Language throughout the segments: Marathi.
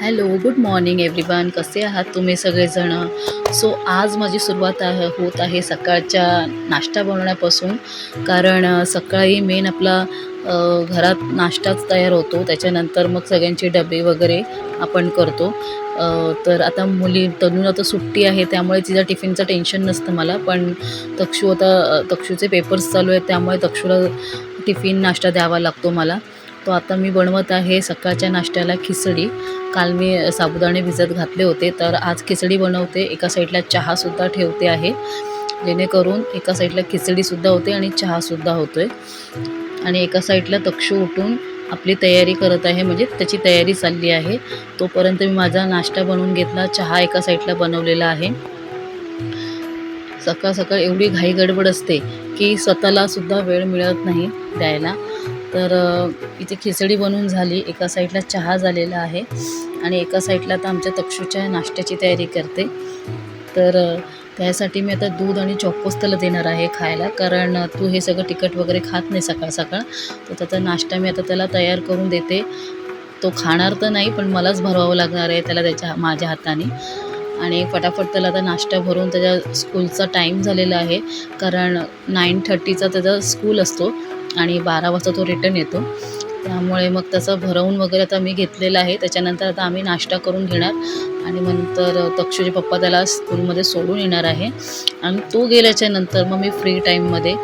Hello, good morning everyone. कसे आहात तुम्ही सगळेजण? सो आज माझी सुरुवात होत आहे सकाळच्या नाश्ता बनवण्यापासून. कारण सकाळी मेन आपला घरात नाश्ताच तयार होतो. त्याच्यानंतर मग सगळ्यांचे डबे वगैरे आपण करतो. तर आता तनूला तर सुट्टी आहे, त्यामुळे तिचा टिफिनचं टेन्शन नसतं मला. पण तक्षूचे पेपर्स चालू आहेत, त्यामुळे तक्षूला टिफिन नाश्ता द्यावा लागतो मला. तो आता मी बनवत आहे सकाळच्या नाश्त्याला खिचडी. काल मी साबुदाणे भिजत घातले होते, तर आज खिचडी बनवते. एका साईडला चहासुद्धा ठेवते आहे, जेणेकरून एका साईडला खिचडीसुद्धा होते आणि चहासुद्धा होतो आहे. आणि एका साईडला तक्षू उठून आपली तयारी करत आहे, म्हणजे त्याची तयारी चालली आहे. तोपर्यंत मी माझा नाश्ता बनवून घेतला. चहा एका साईडला बनवलेला आहे. सकाळ सकाळ एवढी घाई गडबड असते की स्वतःलासुद्धा वेळ मिळत नाही द्यायला. तर इथे खिचडी बनवून झाली, एका साईडला चहा झालेला आहे आणि एका साईडला आता आमच्या तक्षूच्या नाश्त्याची तयारी करते. तर त्यासाठी मी आता दूध आणि चॉकोस त्याला देणार आहे खायला, कारण तू हे सगळं तिखट वगैरे खात नाही सकाळ सकाळ. तर त्याचा नाश्ता मी आता त्याला तयार करून देते. तो खाणार तर नाही, पण मलाच भरवावं लागणार आहे त्याला माझ्या हाताने. आणि फटाफट त्याला आता नाश्ता भरून त्याच्या स्कूलचा टाईम झालेला आहे, कारण 9:30चा त्याचा स्कूल असतो आणि 12 वाजता तो रिटर्न येतो. त्यामुळे मग त्याचं भरवून वगैरे आता मी घेतलेलं आहे. त्याच्यानंतर आता आम्ही नाश्ता करून घेणार आणि नंतर तक्षूचे पप्पा त्याला स्कूलमध्ये सोडून येणार आहे. आणि तो गेल्याच्यानंतर मग मी फ्री टाईममध्ये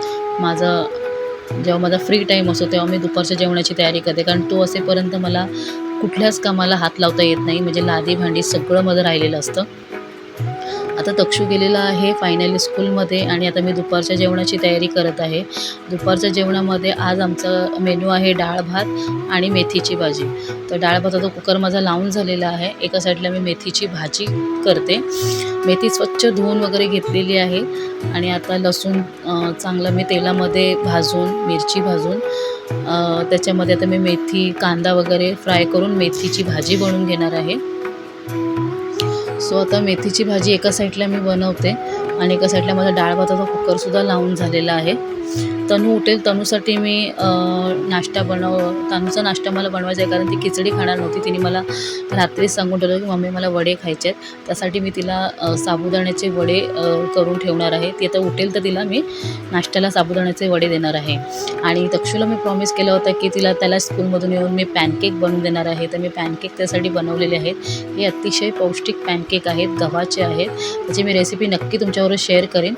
जेव्हा माझा फ्री टाईम असतो तेव्हा मी दुपारच्या जेवणाची तयारी करते, कारण तो असेपर्यंत मला कुठल्याच कामाला हात लावता येत नाही. म्हणजे लादी भांडी सगळं माझं राहिलेलं असतं. आता तक्षू गेलेला आहे फायनली स्कूलमध्ये आणि आता मी दुपारच्या जेवणाची तयारी करत आहे. दुपारच्या जेवणामध्ये आज आमचा मेनू आहे डाळ भात आणि मेथीची भाजी. तर डाळ भाताचा कुकर माझा लावून झालेला आहे. एका साईडला मी मेथीची भाजी करते. मेथी स्वच्छ धुवून वगैरे घेतलेली आहे आणि आता लसूण चांगलं मी तेलामध्ये भाजून, मिरची भाजून त्याच्यामध्ये आता मी मेथी, कांदा वगैरे फ्राय करून मेथीची भाजी बनवून घेणार आहे. सो आता मेथीची भाजी एका साईडला मी बनवते आणि एका साईडला माझा डाळ भाताचा कुकरसुद्धा लावून झालेला आहे. तनू उठेल, तनूसाठी मी तनूचा नाश्ता मला बनवायचा आहे, कारण ती खिचडी खाणार नव्हती. तिने मला रात्रीच सांगून ठेवलं की मम्मी मला वडे खायचे आहेत. त्यासाठी मी तिला साबुदाण्याचे वडे करून ठेवणार आहे. ती आता उठेल तर तिला मी नाश्त्याला साबुदाण्याचे वडे देणार आहे. आणि तक्षूला मी प्रॉमिस केलं होतं की त्याला स्कूलमधून येऊन मी पॅनकेक बनवून देणार आहे. तर मी पॅनकेक त्यासाठी बनवलेले आहेत. हे अतिशय पौष्टिक पॅनकेक आहेत, गव्हाचे आहेत. त्याची मी रेसिपी नक्की तुमच्याबरोबर शेअर करेन.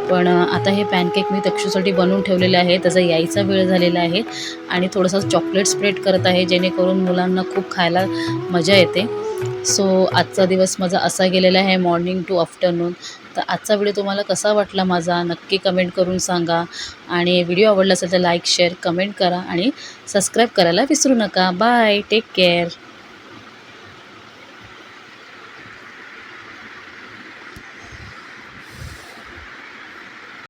पण आता हे पॅनकेक मी तक्षूसाठी बनवून ठेवलेले आहे. त्याचा यायचा वेळ झालेला आहे आणि थोडंसं चॉकलेट स्प्रेड करत आहे, जेणेकरून मुलांना खूप खायला मजा येते. सो आजचा दिवस माझा असा गेलेला आहे, मॉर्निंग टू आफ्टरनून. तर आजचा व्हिडिओ तुम्हाला कसा वाटला माझा नक्की कमेंट करून सांगा. आणि व्हिडिओ आवडला असेल तर लाईक, शेअर, कमेंट करा आणि सबस्क्राईब करायला विसरू नका. Bye, take care.